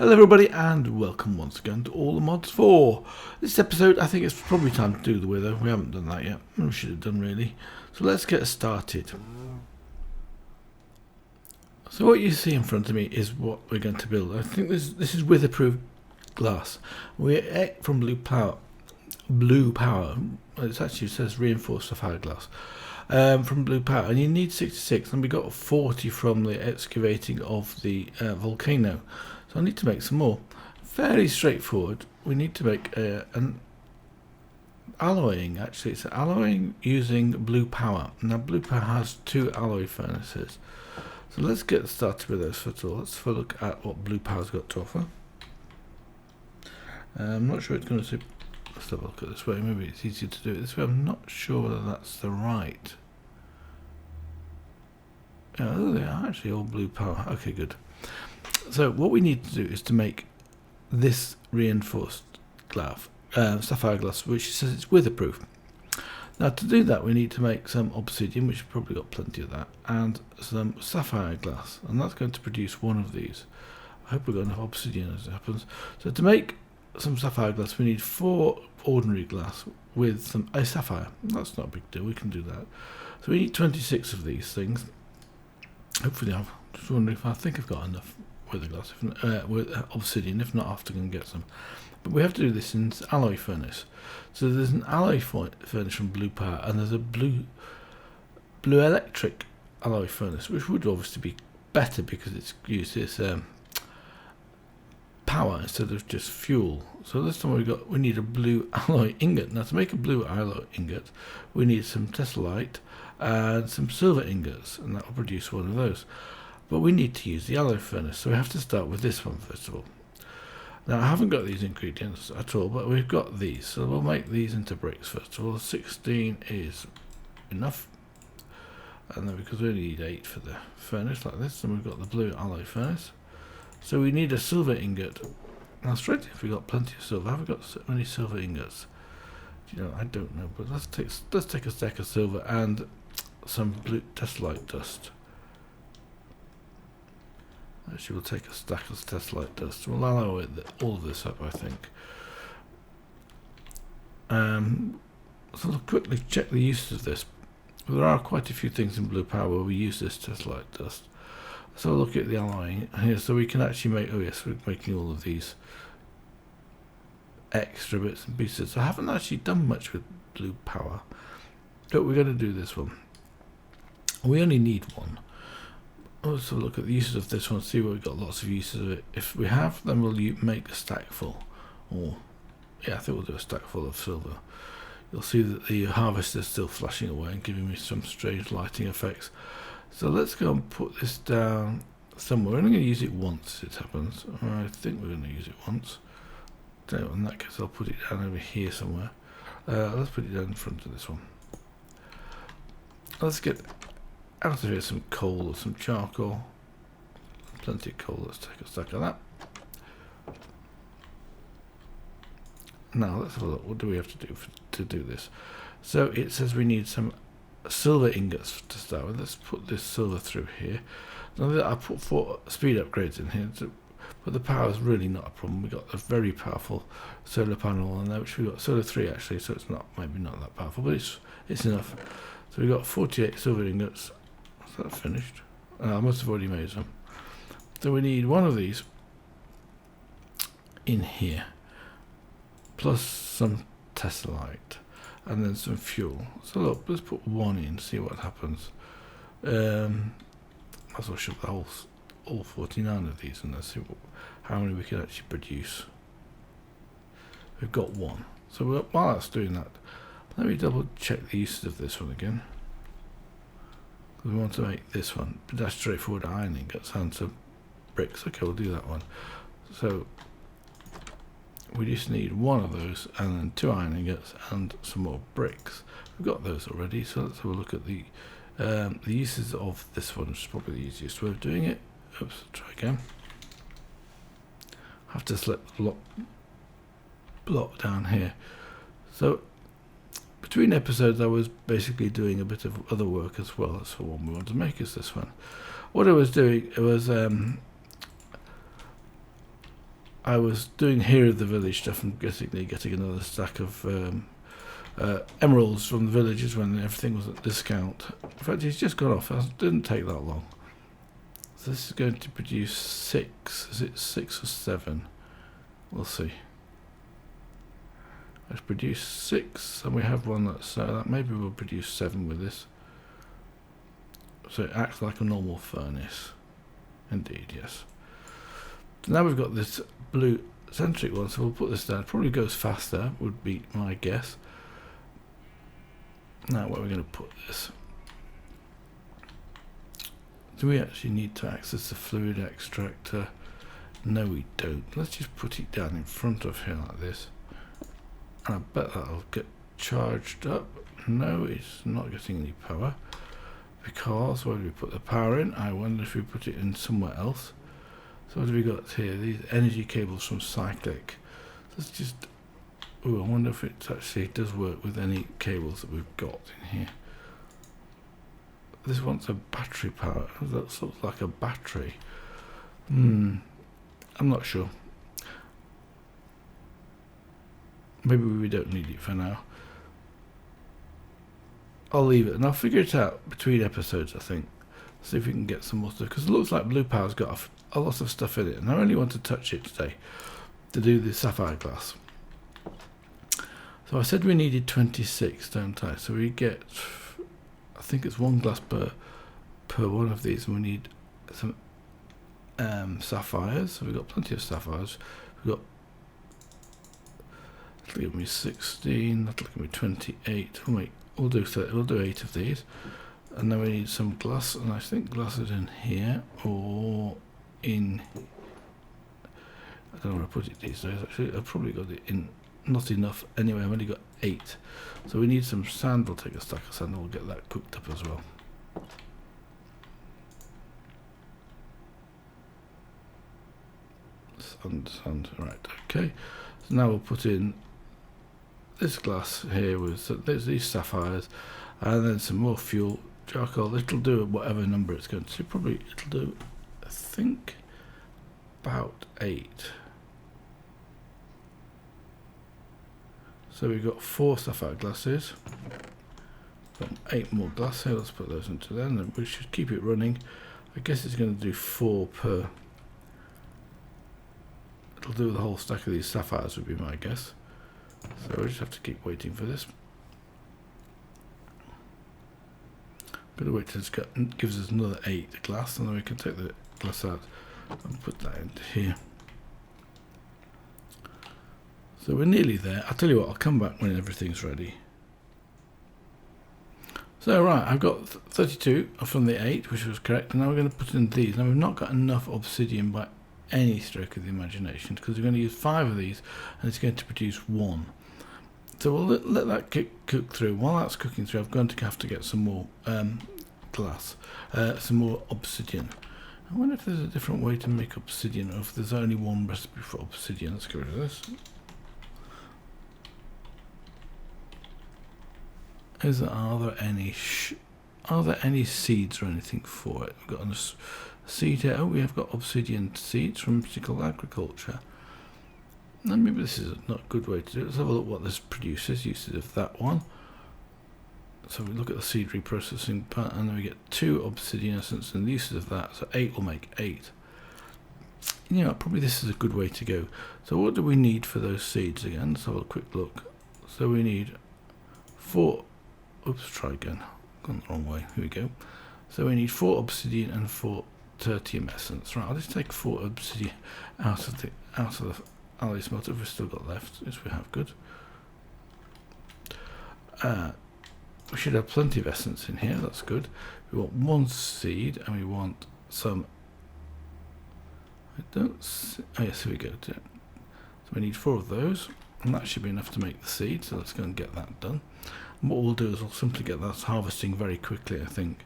Hello everybody and welcome once again to All the Mods 4. This episode, I think it's probably time to do the wither. We haven't done that yet. We should have done really. So let's get started. So what you see in front of me is what we're going to build. I think this is wither-proof glass. We're from Blue Power. It actually says reinforced sapphire glass. From Blue Power, and you need 66, and we got 40 from the excavating of the volcano. So I need to make some more. Fairly straightforward. We need to make an alloying. Actually, it's alloying using Blue Power. Now, Blue Power has 2 alloy furnaces. So let's get started with those first of all. Let's have a look at what Blue Power's got to offer. I'm not sure it's going to say. Let's have a look at this way. Maybe it's easier to do it this way. I'm not sure whether that's the right. Oh, they are actually all Blue Power. Okay, good. So what we need to do is to make this reinforced glass, sapphire glass, which says it's witherproof. Now to do that we need to make some obsidian, which we've probably got plenty of that, and some sapphire glass, and that's going to produce one of these. I hope we've got enough obsidian as it happens. So to make some sapphire glass we need 4 ordinary glass with some sapphire. That's not a big deal, we can do that. So we need 26 of these things. Hopefully I'm just wondering if I think I've got enough wither glass, with obsidian. If not, I have to go and get some. But we have to do this in alloy furnace. So there's an alloy furnace from Blue Power, and there's a blulectric alloy furnace, which would obviously be better because it's uses power instead of just fuel. So this time we need a blue alloy ingot. Now to make a blue alloy ingot we need some tessellite and some silver ingots, and that will produce one of those. But we need to use the alloy furnace, so we have to start with this one first of all. Now I haven't got these ingredients at all, but we've got these, so we'll make these into bricks first of all. 16 is enough, and then because we only need 8 for the furnace like this, and we've got the blue alloy furnace. So we need a silver ingot. Now straight if we've got plenty of silver. Have we got so many silver ingots? You know, I don't know, but let's take a stack of silver and some blue tessellite dust. Actually, we'll take a stack of tessellite dust. We'll allow all of this up, I think. So we'll quickly check the uses of this. There are quite a few things in Blue Power where we use this tessellite dust. So we'll look at the alloying here, so we can actually make, oh yes, we're making all of these extra bits and pieces. I haven't actually done much with Blue Power, but we're going to do this one. We only need one. Let's have a look at the uses of this one, see where we've got lots of uses of it. If we have, then we'll make a stack full. Or, yeah, I think we'll do a stack full of silver. You'll see that the harvest is still flashing away and giving me some strange lighting effects. So let's go and put this down somewhere. We're only going to use it once, it happens. I think we're going to use it once. So in that case, I'll put it down over here somewhere. Let's put it down in front of this one. Let's get out of here some coal or some charcoal. Plenty of coal. Let's take a stack of that. Now let's have a look. What do we have to do to do this? So it says we need some silver ingots to start with. Let's put this silver through here. Now I put 4 speed upgrades in here, but the power is really not a problem. We've got a very powerful solar panel on there, which we've got solar 3 actually, so it's not maybe not that powerful, but it's enough. So we've got 48 silver ingots. Is that finished? I must have already made some. So we need one of these in here, plus some tessellite, and then some fuel. So look, let's put 1 in, see what happens. Might as well shove the all 49 of these and let's see how many we can actually produce. We've got 1. So while that's doing that, let me double check the uses of this one again. We want to make this one dash straightforward iron ingots and some bricks. Okay, we'll do that one. So we just need 1 of those and then 2 iron ingots and some more bricks. We've got those already, so let's have a look at the uses of this one, which is probably the easiest way of doing it. Oops, try again. I have to select the block down here. So between episodes I was basically doing a bit of other work as well. That's the one we want to make, is this one. What I was doing, it was I was doing Hero of the Village stuff and getting another stack of emeralds from the villages when everything was at discount. In fact, he's just gone off. It didn't take that long. So this is going to produce 6. Is it 6 or 7? We'll see. Let's produce 6, and we have one that's that maybe we'll produce 7 with this. So it acts like a normal furnace. Indeed, yes. So now we've got this blue centric one, so we'll put this down. Probably goes faster, would be my guess. Now where are we going to put this? Do we actually need to access the fluid extractor? No, we don't. Let's just put it down in front of here like this. And I bet that'll get charged up. No, it's not getting any power. Because, where do we put the power in? I wonder if we put it in somewhere else. So what have we got here? These energy cables from Cyclic. Let's just... Oh, I wonder if it actually does work with any cables that we've got in here. This wants a battery power. That looks like a battery. I'm not sure. Maybe we don't need it for now. I'll leave it and I'll figure it out between episodes, I think. See if we can get some more stuff. Because it looks like Blue Power's got a lot of stuff in it. And I only want to touch it today to do the Sapphire Glass. So I said we needed 26, don't I? So we get... I think it's 1 glass per one of these, and we need some sapphires. So we've got plenty of sapphires. We've got, that'll give me 16, that'll give me 28. We'll do 30, we'll do 8 of these, and then we need some glass, and I think glass is in here or in. I don't know where I put it these days. Actually, I've probably got it in. Not enough. Anyway, I've only got 8. So we need some sand. We'll take a stack of sand and we'll get that cooked up as well. Sand. Right, okay. So now we'll put in this glass here with these sapphires and then some more fuel. Charcoal. It'll do whatever number it's going to. Probably it'll do, I think, about 8. So we've got 4 sapphire glasses, 8 more glass here. Let's put those into there, and we should keep it running. I guess it's going to do 4 per. It'll do the whole stack of these sapphires, would be my guess. So we just have to keep waiting for this. Gotta wait till it gives us another 8 glass, and then we can take the glass out and put that into here. So we're nearly there. I'll tell you what, I'll come back when everything's ready. So right, I've got 32 from the 8, which was correct, and now we're going to put in these. Now we've not got enough obsidian by any stroke of the imagination, because we're going to use 5 of these, and it's going to produce 1. So we'll let that cook through. While that's cooking through, I'm going to have to get some more glass, some more obsidian. I wonder if there's a different way to make obsidian, or if there's only one recipe for obsidian. Let's get rid of this. Are there any seeds or anything for it? We've got a seed here. Oh, we have got obsidian seeds from Mystical Agriculture. Now, maybe this is not a good way to do it. Let's have a look what this produces. Uses of that one. So we look at the seed reprocessing part, and then we get 2 Obsidian Essence and the uses of that. So 8 will make 8. You know, probably this is a good way to go. So what do we need for those seeds again? Let's have a quick look. So we need 4. Oops, try again. Gone the wrong way. Here we go. So we need 4 obsidian and 4 tertium essence. Right, I'll just take 4 obsidian out of the alloy smelter we've still got left. Yes, we have. Good. We should have plenty of essence in here. That's good. We want 1 seed, and we want some. I don't see. Oh yes, here we go. So we need 4 of those, and that should be enough to make the seed. So let's go and get that done. And what we'll do is we'll simply get that harvesting very quickly, I think.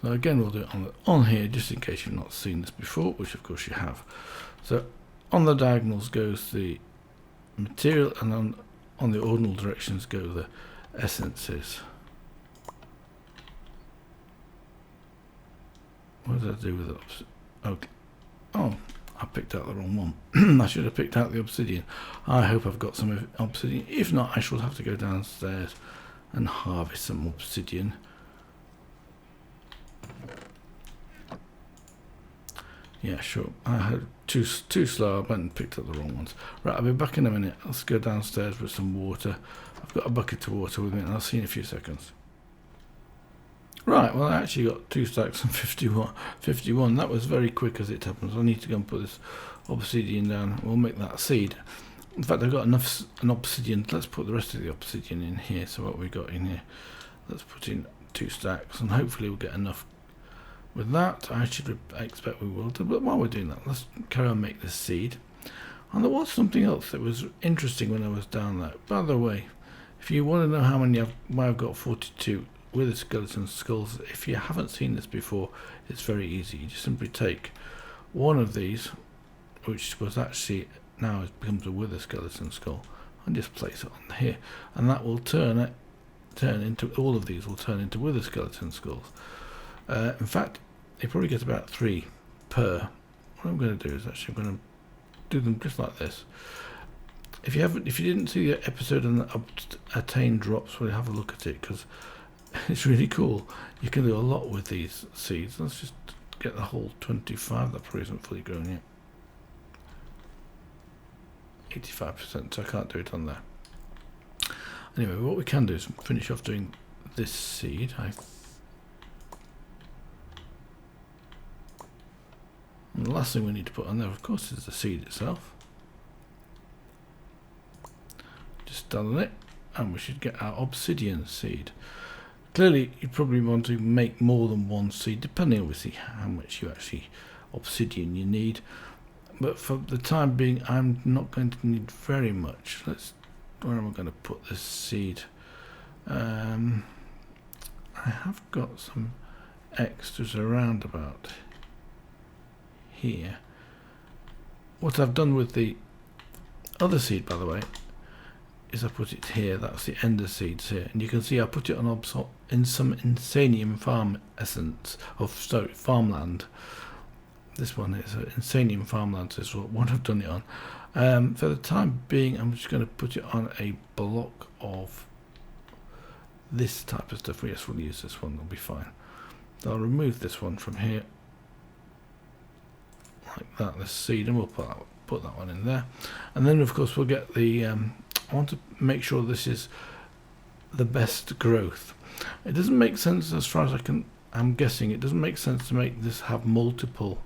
So again, we'll do it on here, just in case you've not seen this before, which of course you have. So on the diagonals goes the material, and on the ordinal directions go the essences. what did I do with it? Oh, I picked out the wrong one. I should have picked out the obsidian. I hope I've got some obsidian. If not, I shall have to go downstairs and harvest some obsidian. Yeah, sure. I had too slow. I went and picked up the wrong ones. Right, I'll be back in a minute. Let's go downstairs with some water. I've got a bucket of water with me, and I'll see you in a few seconds. Right, well, I actually got 2 stacks and 51. That was very quick as it happens. I need to go and put this obsidian down. We'll make that seed. In fact, I've got an obsidian. Let's put the rest of the obsidian in here. So what we got in here, let's put in 2 stacks, and hopefully we'll get enough. With that, I expect we will do, but while we're doing that, let's carry on make this seed. And there was something else that was interesting when I was down there. By the way, if you want to know how many why I've got 42 with skeleton skulls, if you haven't seen this before, it's very easy. You just simply take one of these, which was actually now becomes a wither skeleton skull, and just place it on here, and that will turn into, all of these will turn into wither skeleton skulls. In fact, you probably get about 3 per. What I'm going to do is actually I'm going to do them just like this. If you didn't see the episode on the attained drops, we'll have a look at it, because it's really cool. You can do a lot with these seeds. Let's just get the whole 25. That probably isn't fully grown yet. 85%, so I can't do it on there. Anyway, what we can do is finish off doing this seed. And the last thing we need to put on there, of course, is the seed itself. Just done it, and we should get our obsidian seed. Clearly, you probably want to make more than 1 seed, depending obviously how much obsidian you need. But for the time being, I'm not going to need very much. Where am I going to put this seed? I have got some extras around about here. What I've done with the other seed, by the way, is I put it here. That's the ender seeds here, and you can see I put it on in some insanium farm essence of farmland. This one is insanium farmland. Is what I've done it on. For the time being, I'm just going to put it on a block of this type of stuff. Yes, we'll use this one. It'll be fine. I'll remove this one from here, like that. This seed, and we'll put that one in there, and then of course we'll get the. I want to make sure this is the best growth. It doesn't make sense, as far as I'm guessing, it doesn't make sense to make this have multiple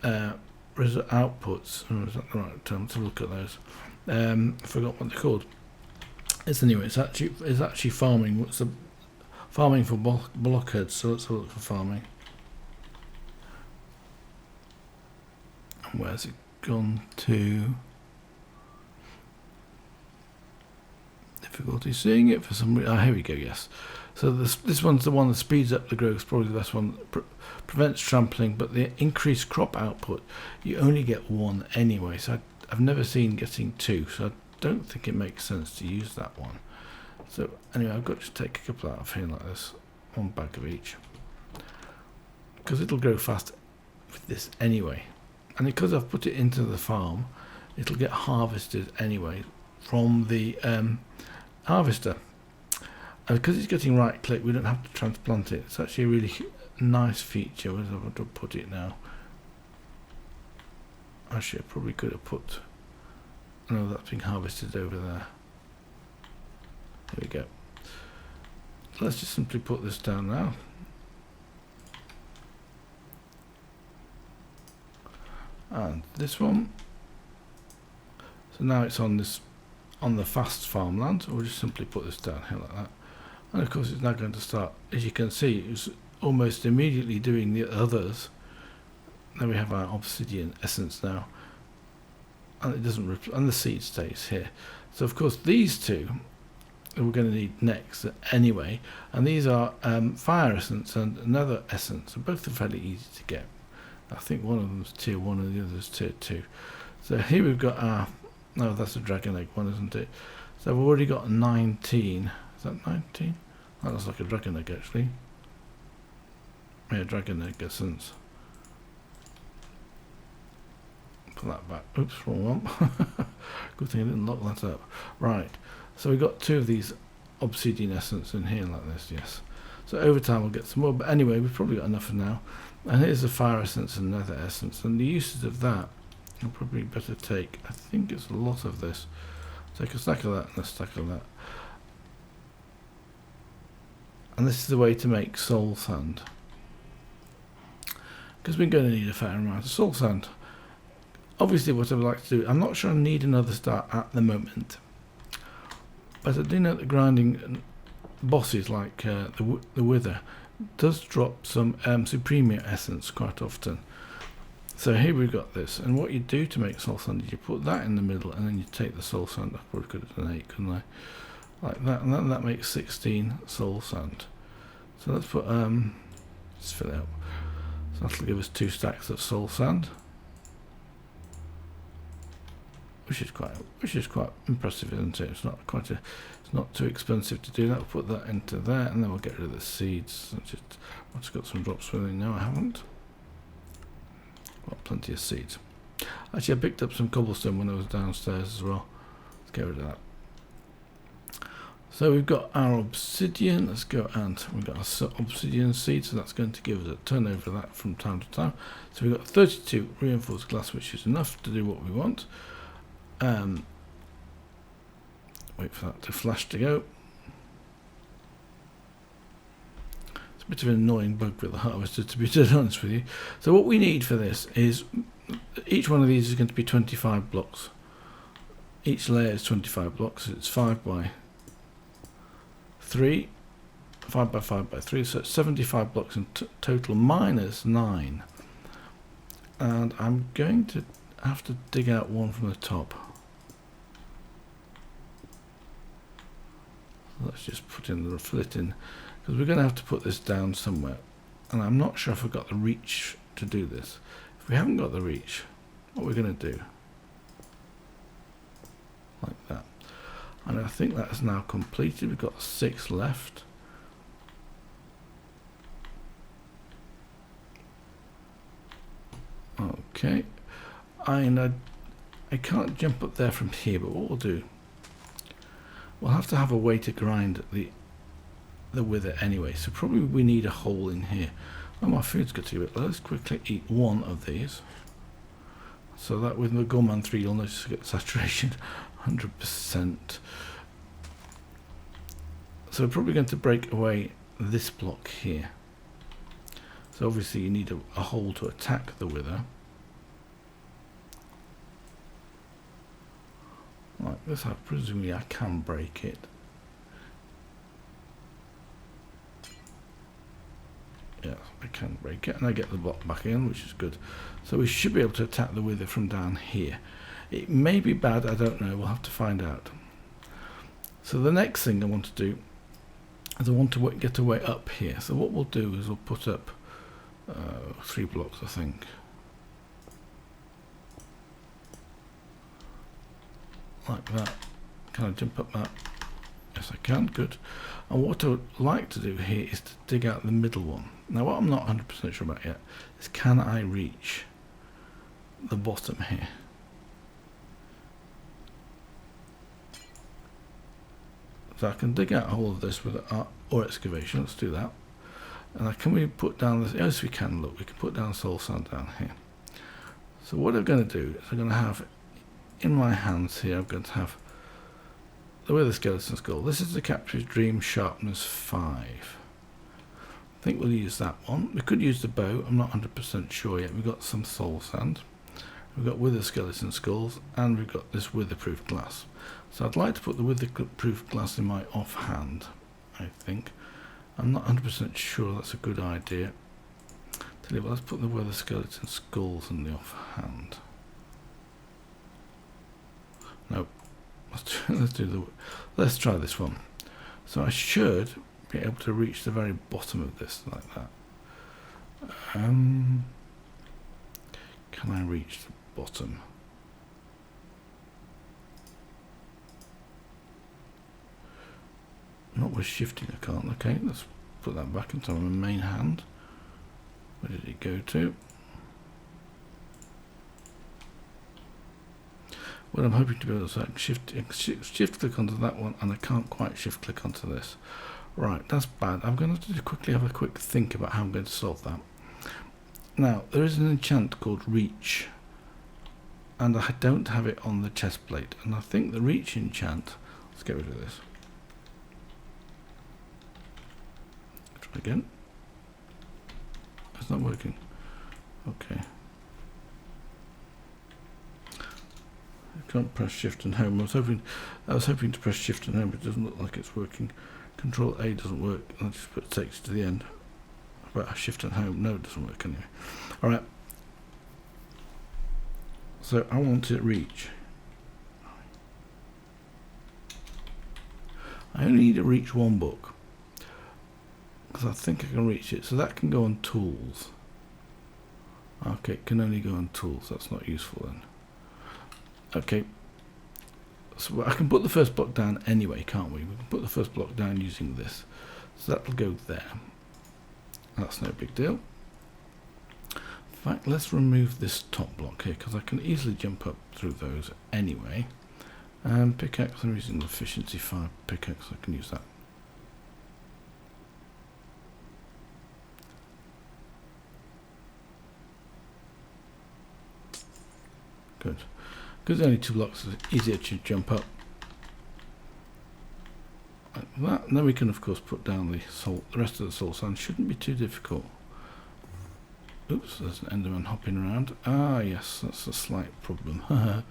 outputs. Is that the right term to look at those? I forgot what they're called. It's actually farming. What's the farming for blockheads? So let's have a look for farming. And where's it gone to? Difficulty seeing it for some reason. Here we go. Yes. So this one's the one that speeds up the growth. Probably the best one. Prevents trampling, but the increased crop output, you only get 1 anyway. So I've never seen getting 2. So I don't think it makes sense to use that one. So anyway, I've got to take a couple out of here like this. 1 bag of each, because it'll grow fast with this anyway. And because I've put it into the farm, it'll get harvested anyway from the harvester. And because it's getting right click, we don't have to transplant it. It's actually a really nice feature. Where do I put it now? Actually, I probably could have put. No, that's being harvested over there. Here we go. So let's just simply put this down now. And this one. So now it's on the fast farmland. So we'll just simply put this down here like that. And of course it's now going to start, as you can see, it's almost immediately doing the others. Then we have our Obsidian Essence now. And it doesn't, and the seed stays here. So of course these two we're going to need next anyway. And these are Fire Essence and Nether Essence. And both are fairly easy to get. I think one of them is tier 1 and the other is tier 2. So here we've got our, no, that's a dragon egg one, isn't it? So we've already got 19. Is that 19? That looks like a dragon egg actually. Yeah, dragon egg essence. Put that back. Oops, wrong one. Good thing I didn't lock that up. Right, so we've got 2 of these Obsidian Essence in here like this, yes. So over time we'll get some more, but anyway, we've probably got enough for now. And here's the Fire Essence and Nether Essence, and the uses of that I'll probably better take, I think it's a lot of this. Take a stack of that and a stack of that. And this is the way to make soul sand. Because we're going to need a fair amount of soul sand. Obviously what I would like to do, I'm not sure I need another star at the moment. But I do know that grinding bosses like the Wither does drop some Supremia Essence quite often. So here we've got this, and what you do to make soul sand is you put that in the middle and then you take the soul sand. I probably could have done 8, couldn't I? Like that, and then that makes 16 soul sand. So let's put let's fill it up. So that'll give us 2 stacks of soul sand, which is quite impressive, isn't it? It's not too expensive to do that. We'll put that into there, and then we'll get rid of the seeds. I've just got some drops with it. No, I haven't. Got plenty of seeds. Actually, I picked up some cobblestone when I was downstairs as well. Let's get rid of that. So we've got our obsidian. Let's go, and we've got our obsidian seed, so that's going to give us a turnover of that from time to time. So we've got 32 reinforced glass, which is enough to do what we want. Wait for that to flash to go. It's a bit of an annoying bug with the harvester, to be totally honest with you. So what we need for this is, each one of these is going to be 25 blocks. Each layer is 25 blocks. It's 5 by 3, 5 by 5 by 3, so it's 75 blocks in total minus 9. And I'm going to have to dig out one from the top. Let's just put in the flit in, because we're going to have to put this down somewhere, and I'm not sure if I've got the reach to do this. If we haven't got the reach, what we're going to do, like that. And I think that's now completed. We've got 6 left. Okay, and I can't jump up there from here, but what we'll do, we'll have to have a way to grind the wither anyway, so probably we need a hole in here. Oh, my food's got to be, but let's quickly eat one of these. So that with the Gorman 3 you'll notice I get saturation 100%. So we're probably going to break away this block here. So obviously you need a hole to attack the wither. Like this, presumably I can break it. Yeah, I can break it, and I get the block back in, which is good. So we should be able to attack the wither from down here. It may be bad, I don't know, we'll have to find out. So the next thing I want to do is I want to get a way up here. So what we'll do is we'll put up 3 blocks, I think. Like that. Can I jump up that? Yes, I can. Good. And what I would like to do here is to dig out the middle one. Now, what I'm not 100% sure about yet is, can I reach the bottom here? So I can dig out all of this with or excavation. Let's do that. And can we put down this? Yes, we can. Look, we can put down soul sand down here. So what I'm going to do is I'm going to have in my hands here, I'm going to have the Wither Skeleton Skull. This is the Capture's Dream Sharpness 5. I think we'll use that one. We could use the bow, I'm not 100% sure yet. We've got some soul sand, we've got Wither Skeleton Skulls, and we've got this Witherproof glass. So I'd like to put the Witherproof glass in my offhand, I think. I'm not 100% sure that's a good idea. Tell you what, let's put the Wither Skeleton Skulls in the offhand. No, let's try this one. So I should be able to reach the very bottom of this like that. Can I reach the bottom? Not with shifting, I can't. Okay, let's put that back into my main hand. Where did it go to? What I'm hoping to be able to shift click onto that one, and I can't quite shift click onto this. Right, that's bad. I'm going to have to quickly have a quick think about how I'm going to solve that. Now, there is an enchant called Reach, and I don't have it on the chest plate, and I think the Reach enchant, let's get rid of this. Try again. It's not working. Okay. I can't press shift and home. I was hoping to press shift and home, but it doesn't look like it's working. Control A doesn't work, and I just put text to the end. But shift and home, no, it doesn't work anyway. Alright. So I want to reach. I only need to reach one book, because I think I can reach it. So that can go on tools. Okay, it can only go on tools. That's not useful then. Okay, so I can put the first block down anyway, can't we? We can put the first block down using this. So that'll go there. That's no big deal. In fact, let's remove this top block here, because I can easily jump up through those anyway. And pickaxe, I'm using the efficiency 5 pickaxe, I can use that. Good. Because there's only 2 blocks, it's easier to jump up. Like that, and then we can of course put down the soul. The rest of the soul sand shouldn't be too difficult. Oops, there's an enderman hopping around. Ah yes, that's a slight problem. I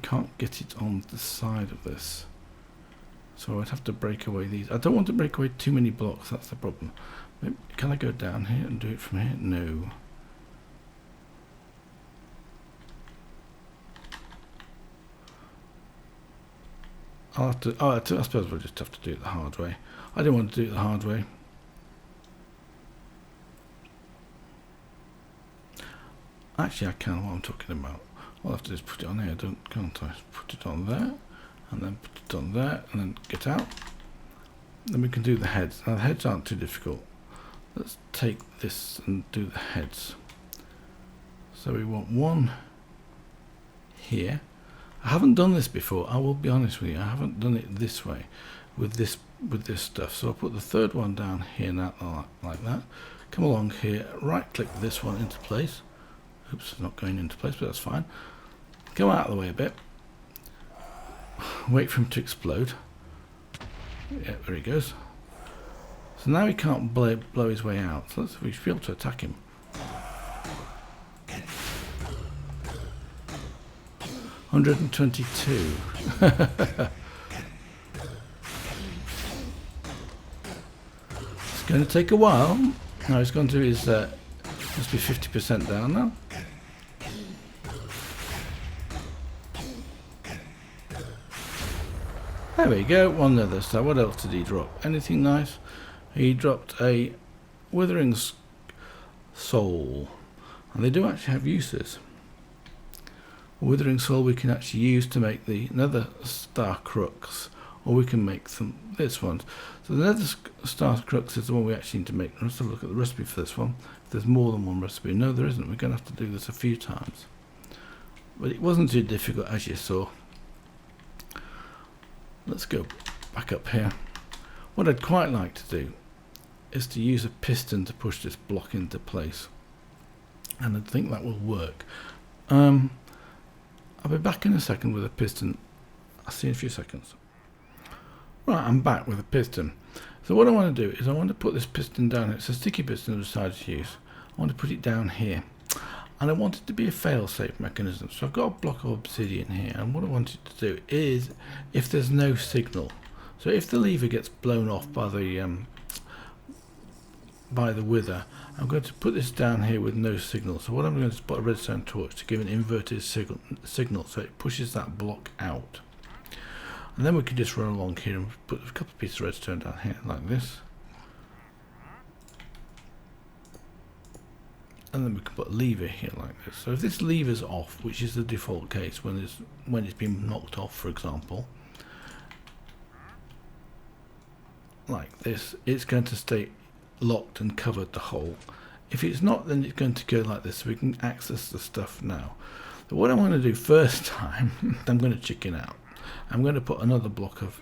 can't get it on the side of this, so I'd have to break away these. I don't want to break away too many blocks, that's the problem. Maybe, can I go down here and do it from here? No. I'll have to, I suppose we'll just have to do it the hard way. I didn't want to do it the hard way. Actually, I can, what I'm talking about. All I have to do is put it on here, can't I? Put it on there, and then put it on there, and then get out. Then we can do the heads. Now, the heads aren't too difficult. Let's take this and do the heads. So we want one here. I haven't done this before, I will be honest with you. I haven't done it this way with this stuff. So I'll put the third one down here now, like that. Come along here, right click this one into place. Oops, it's not going into place, but that's fine. Go out of the way a bit. Wait for him to explode. Yeah, there he goes. So now he can't blow his way out. So we should be able to attack him. $122. It's going to take a while. Now he's gone to his must be 50% down now. There we go, one Nether Star. What else did he drop? Anything nice? He dropped a Withering Soul, and they do actually have uses. Withering Soul we can actually use to make the Nether Star crux, or we can make this one. So the Nether Star crux is the one we actually need to make. Let's have a look at the recipe for this one. If there's more than one recipe. No, there isn't. We're going to have to do this a few times. But it wasn't too difficult, as you saw. Let's go back up here. What I'd quite like to do is to use a piston to push this block into place. And I think that will work. I'll be back in a second with a piston. I'll see you in a few seconds. Right, I'm back with a piston. So what I want to do is I want to put this piston down. It's a sticky piston I decided to use. I want to put it down here. And I want it to be a fail-safe mechanism. So I've got a block of obsidian here. And what I want it to do is, if there's no signal, so if the lever gets blown off by the wither, I'm going to put this down here with no signal. So what I'm going to put a redstone torch to give an inverted signal, so it pushes that block out. And then we can just run along here and put a couple of pieces of redstone down here like this. And then we can put a lever here like this. So if this lever's off, which is the default case when it's been knocked off, for example, like this, it's going to stay locked and covered the hole. If it's not, then it's going to go like this, so we can access the stuff now. So what I'm going to do first time, I'm going to chicken out. I'm going to put another block of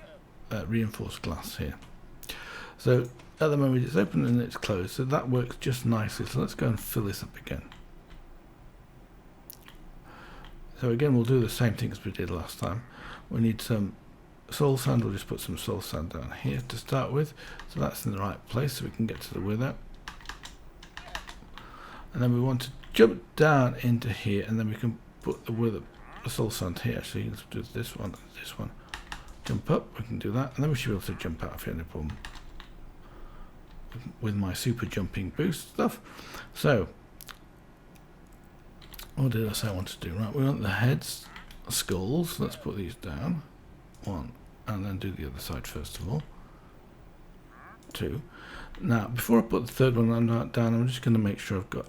reinforced glass here. So at the moment it's open and it's closed, so that works just nicely. So let's go and fill this up again. So again, we'll do the same thing as we did last time. We need some soul sand. We'll just put some soul sand down here to start with, so that's in the right place, so we can get to the wither. And then we want to jump down into here, and then we can put the wither, the soul sand here. Actually, let's do this one. Jump up. We can do that, and then we should be able to jump out of here, no problem. With my super jumping boost stuff. So, what did I say I want to do? Right, we want the heads, skulls. Let's put these down. 1, and then do the other side first of all. 2. Now, before I put the third one down, I'm just going to make sure I've got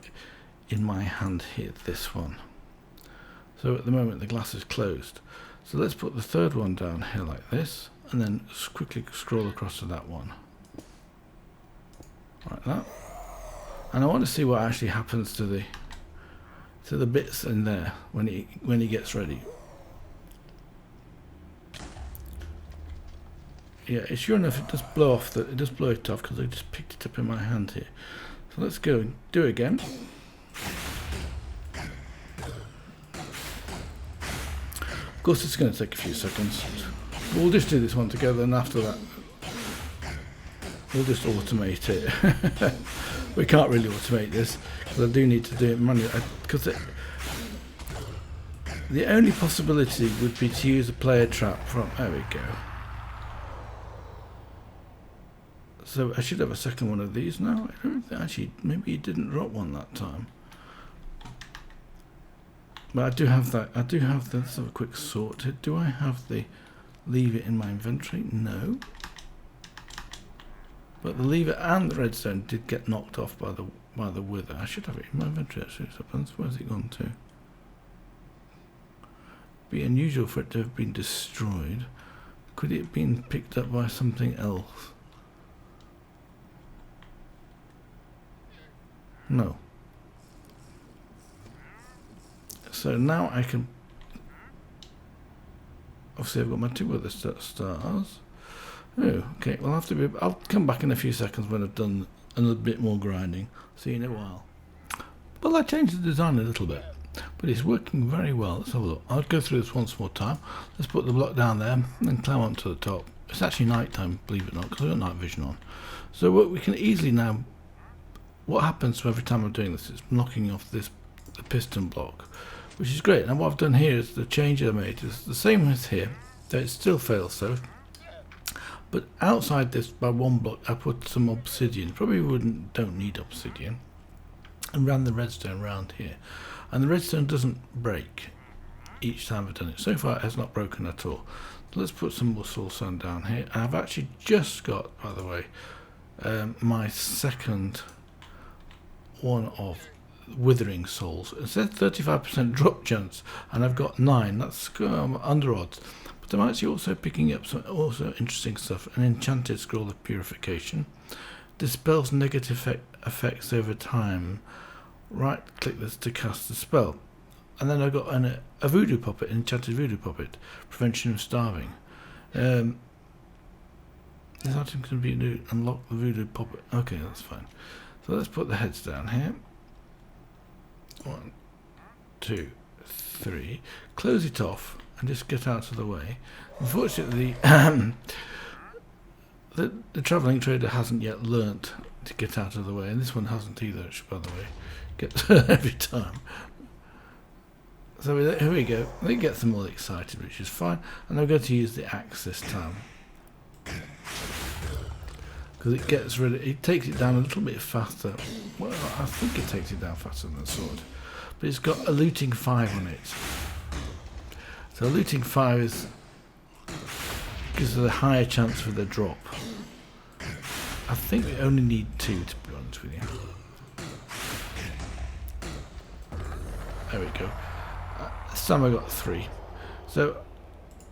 in my hand here this one. So at the moment the glass is closed. So let's put the third one down here like this, and then quickly scroll across to that one. Like that. And I want to see what actually happens to the bits in there when he gets ready. Yeah, sure enough, it does blow off. It does blow it off because I just picked it up in my hand here. So let's go and do it again. Of course, it's going to take a few seconds. But we'll just do this one together, and after that, we'll just automate it. We can't really automate this because I do need to do it manually. Because the only possibility would be to use a player trap from. There we go. So I should have a second one of these now. I don't think, actually, maybe he didn't drop one that time. But I do have that. I do have the. Let's have a quick sort. Do I have the lever in my inventory? No. But the lever and the redstone did get knocked off by the wither. I should have it in my inventory actually. So where's it gone to? Be unusual for it to have been destroyed. Could it have been picked up by something else? No. So now I can. Obviously, I've got my 2 other stars. Oh, okay. Well, I'll come back in a few seconds when I've done a little bit more grinding. See you in a while. Well, I changed the design a little bit, but it's working very well. Let's have a look. I'll go through this once more time. Let's put the block down there and climb up to the top. It's actually night time, believe it or not, because I've got night vision on. So what we can easily now. What happens every time I'm doing this is knocking off the piston block, which is great. And what I've done here is the change I made is the same as here. So it still fails so. But outside this, by 1 block, I put some obsidian. Probably don't need obsidian. And ran the redstone around here. And the redstone doesn't break each time I've done it. So far it has not broken at all. So let's put some more soul sand down here. And I've actually just got, by the way, my second one of Withering Souls. It says 35% drop chance, and I've got 9. That's under odds. But I'm actually also picking up some also interesting stuff. An enchanted scroll of purification. Dispels negative effects over time. Right click this to cast the spell. And then I've got a voodoo puppet, an enchanted voodoo puppet. Prevention of starving. This item can be unlock the voodoo puppet. Okay, that's fine. So let's put the heads down here. 1, 2, 3. Close it off and just get out of the way. Unfortunately, the travelling trader hasn't yet learnt to get out of the way, and this one hasn't either, by the way. Gets every time. So here we go. It gets them all excited, which is fine. And I'm going to use the axe this time. Because it gets rid of it, takes it down a little bit faster. Well, I think it takes it down faster than the sword. But it's got a looting 5 on it. So looting 5 gives it a higher chance for the drop. I think we only need 2, to be honest with you. There we go. This time I got 3. So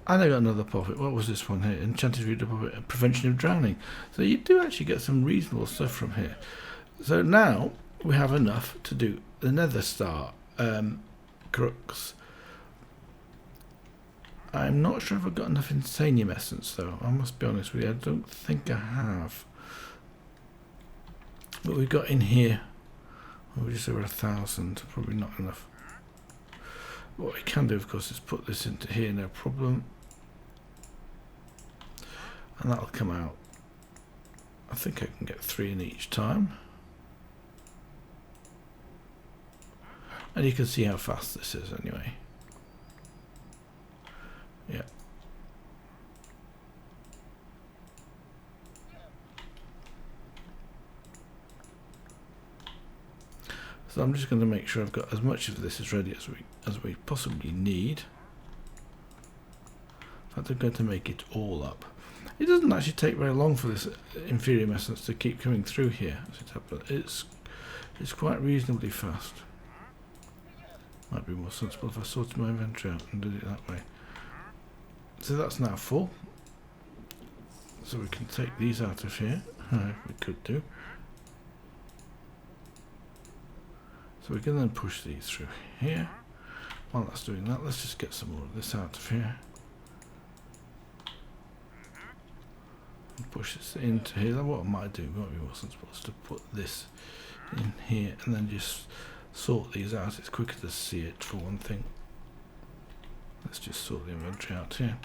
And I got another profit. What was this one here? Enchanted Reed Profit, Prevention of Drowning. So you do actually get some reasonable stuff from here. So now we have enough to do the Nether Star crux. I'm not sure if I've got enough Insanium Essence though. I must be honest with you. I don't think I have. But we've got in here, oh, just over 1,000. Probably not enough. What we can do, of course, is put this into here, no problem. And that'll come out. I think I can get 3 in each time. And you can see how fast this is anyway. Yeah. So I'm just going to make sure I've got as much of this as ready as we possibly need. In fact, I'm going to make it all up. It doesn't actually take very long for this inferior essence to keep coming through here. It's quite reasonably fast. Might be more sensible if I sorted my inventory out and did it that way. So that's now full. So we can take these out of here. We could do. So we can then push these through here. While that's doing that, let's just get some more of this out of here. And push this into here. What I might do, might be more sensible, is to put this in here and then just sort these out. It's quicker to see it for one thing. Let's just sort the inventory out here.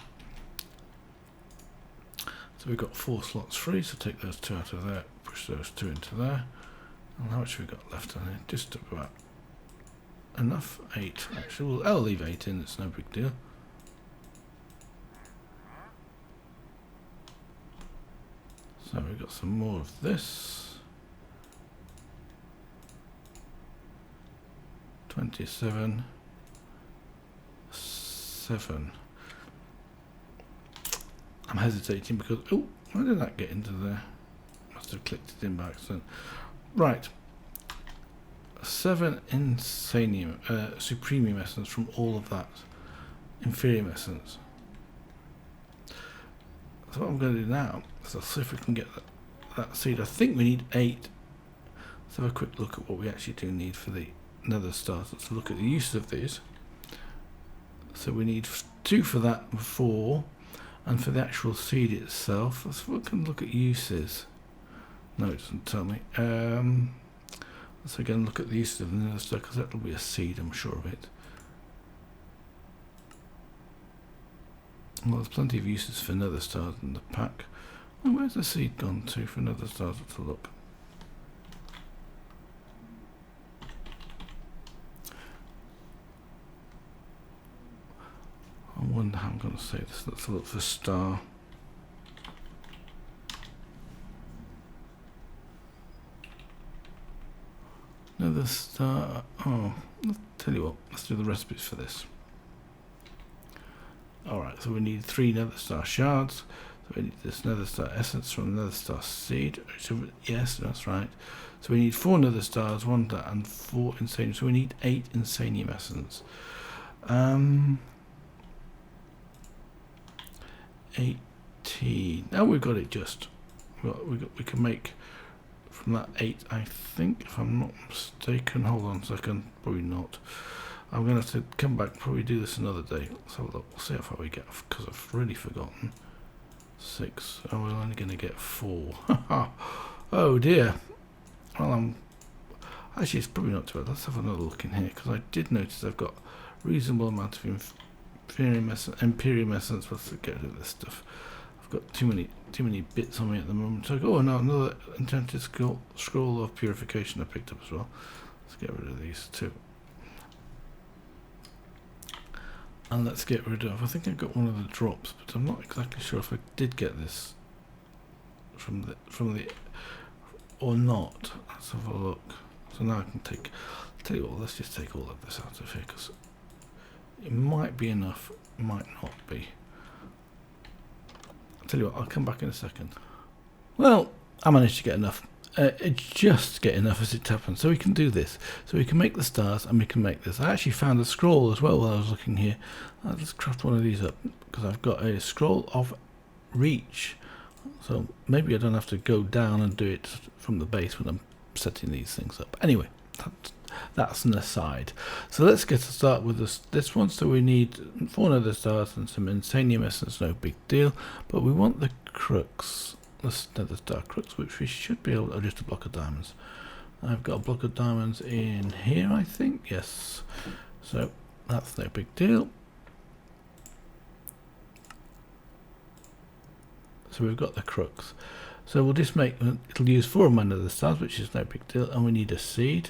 So we've got 4 slots free, so take those 2 out of there, push those 2 into there. And how much have we got left on here? Just about enough. 8 actually. Well, I'll leave 8 in, it's no big deal. So we've got some more of this. 27. 7. I'm hesitating because, oh, why did that get into there? Must have clicked it in by accident. Right. 7 Insanium, Supremium Essence from all of that. Inferior Essence. So what I'm going to do now is I'll see if we can get that seed. I think we need 8. Let's have a quick look at what we actually do need for the Nether Stars. Let's look at the use of these. So we need 2 for that, 4, and for the actual seed itself. Let's look at uses. No, it doesn't tell me. Let's again look at the use of the Nether Star, because that'll be a seed, I'm sure of it. Well, there's plenty of uses for Nether Stars in the pack. Oh, where's the seed gone to for Nether Stars? Let's have a look. I wonder how I'm going to say this. Let's look for star. Nether Star. Oh, I'll tell you what. Let's do the recipes for this. Alright, so we need 3 Nether Star shards. So we need this Nether Star Essence from Nether Star Seed. So, yes, that's right. So we need 4 Nether Stars, 1 and 4 Insanium. So we need 8 Insanium Essence. 18. Now we've got it just. We can make from that 8, I think, if I'm not mistaken. Hold on a second. Probably not. I'm going to have to come back, probably do this another day. Let's have a look. We'll see how far we get, because I've really forgotten. 6. Oh, we're only going to get 4. Oh dear. Well, actually, it's probably not too bad. Let's have another look in here, because I did notice I've got a reasonable amount of Imperium Essence. Let's get rid of this stuff. I've got too many bits on me at the moment. So, oh no, another enchanted scroll of purification I picked up as well. Let's get rid of these 2. And let's get rid of, I think I got one of the drops, but I'm not exactly sure if I did get this from the or not. Let's have a look. So now I can take, tell you what, let's just take all of this out of here, because it might be enough, it might not be. I'll tell you what, I'll come back in a second. Well, I managed to get enough just get enough as it happens. So we can do this. So we can make the stars and we can make this. I actually found a scroll as well while I was looking here. Let's craft one of these up because I've got a scroll of reach. So maybe I don't have to go down and do it from the base when I'm setting these things up. Anyway, that's an aside. So let's get to start with this one. So we need 4 Nether Stars and some Obsidian Essence, no big deal. But we want the crux, the Nether Star crux, which we should be able to, just a block of diamonds. I've got a block of diamonds in here, I think. Yes. So that's no big deal. So we've got the crux. So we'll just make, it'll use 4 of my Nether Stars, which is no big deal, and we need a seed.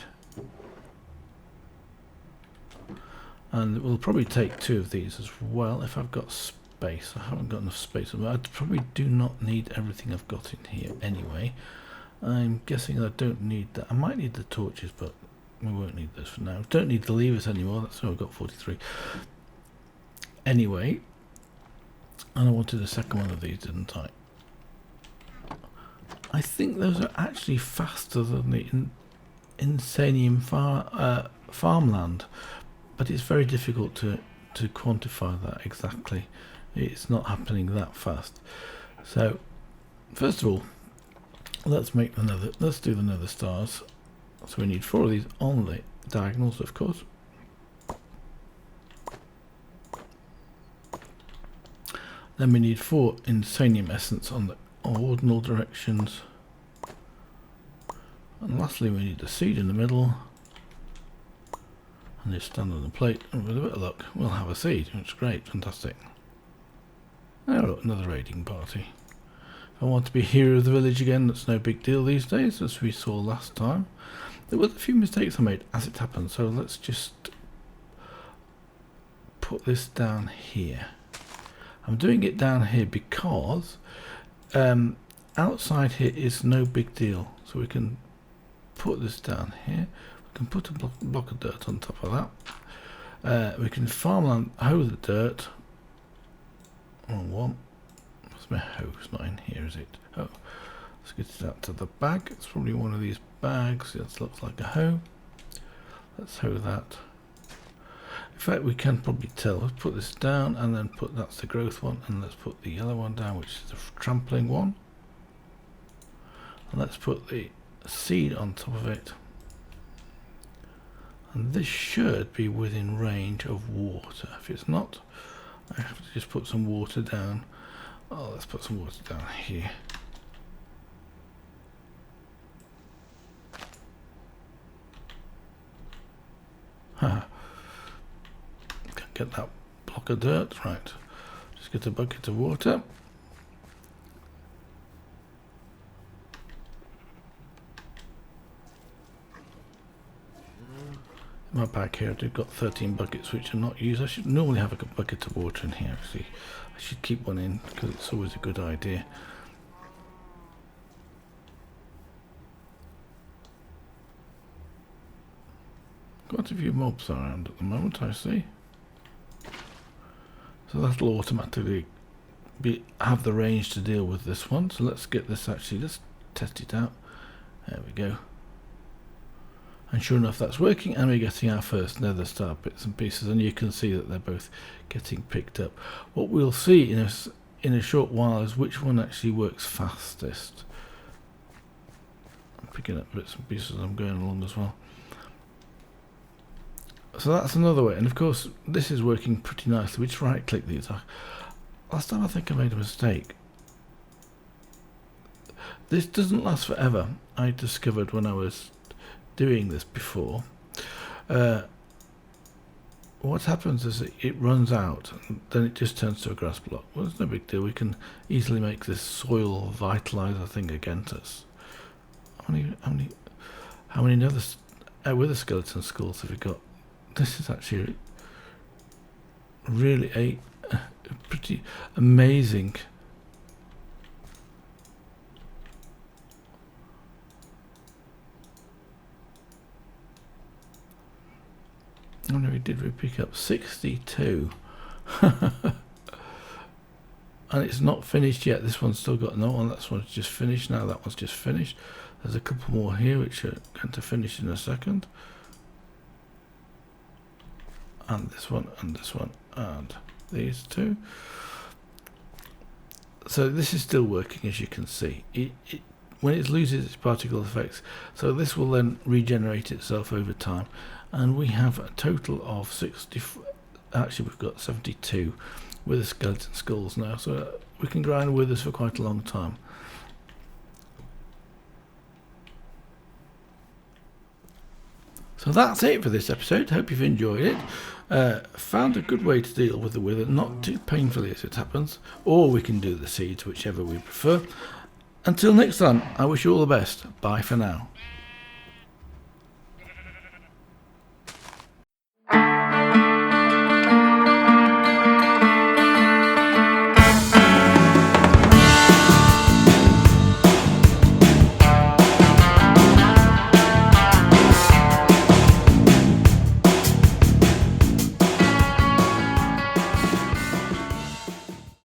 And we'll probably take 2 of these as well if I've got space. I haven't got enough space. I probably do not need everything I've got in here anyway. I'm guessing I don't need that. I might need the torches, but we won't need those for now. Don't need the levers anymore. That's why I've got 43. Anyway. And I wanted a second one of these, didn't I? I think those are actually faster than the Insanium farmland, but it's very difficult to quantify that exactly. It's not happening that fast. So, first of all, let's do the Nether Stars. So we need 4 of these on the diagonals, of course. Then we need 4 Insanium Essence on the ordinal directions. And lastly we need the seed in the middle. And just stand on the plate, and with a bit of luck we'll have a seed. It's great, fantastic. Oh look, another raiding party. If I want to be hero of the village again, that's no big deal these days, as we saw last time. There were a few mistakes I made as it happened, so let's just put this down here. I'm doing it down here because outside here is no big deal. So we can put this down here. We can put a block of dirt on top of that. We can farmland hoe the dirt. Wrong one. Where's my hoe? It's not in here, is it? Oh, let's get it out to the bag. It's probably one of these bags. That looks like a hoe. Let's hoe that. In fact, we can probably tell. Let's put this down and then that's the growth one, and let's put the yellow one down, which is the trampling one. And let's put the seed on top of it. And this should be within range of water. If it's not, I have to just put some water down. Oh, let's put some water down here. Get that block of dirt, right. Just get a bucket of water. In my bag here I've got 13 buckets which are not used. I should normally have a bucket of water in here actually. I should keep one in because it's always a good idea. Quite a few mobs around at the moment, I see. So that'll automatically have the range to deal with this one. So let's get this let's test it out. There we go. And sure enough that's working, and we're getting our first Nether Star bits and pieces, and you can see that they're both getting picked up. What we'll see in a short while is which one actually works fastest. I'm picking up bits and pieces as I'm going along as well. So that's another way, and of course this is working pretty nicely. We just right click these. Last time I think I made a mistake. This doesn't last forever. I discovered when I was doing this before. What happens is it runs out, and then it just turns to a grass block. Well, it's no big deal. We can easily make this soil vitalizer thing against us. How many other wither skeleton skulls have we got? This is actually really a pretty amazing. Oh no, we pick up 62. and it's not finished yet. This one's still got no one. That one's just finished now. That one's just finished. There's a couple more here which are going to finish in a second. And this one, and this one, and these two. So this is still working, as you can see. When it loses its particle effects, so this will then regenerate itself over time. And we have a total of 60, actually we've got 72 wither skeleton skulls now, so we can grind withers for quite a long time. So that's it for this episode. Hope you've enjoyed it. Found a good way to deal with the wither, not too painfully as it happens, or we can do the seeds, whichever we prefer. Until next time, I wish you all the best. Bye for now.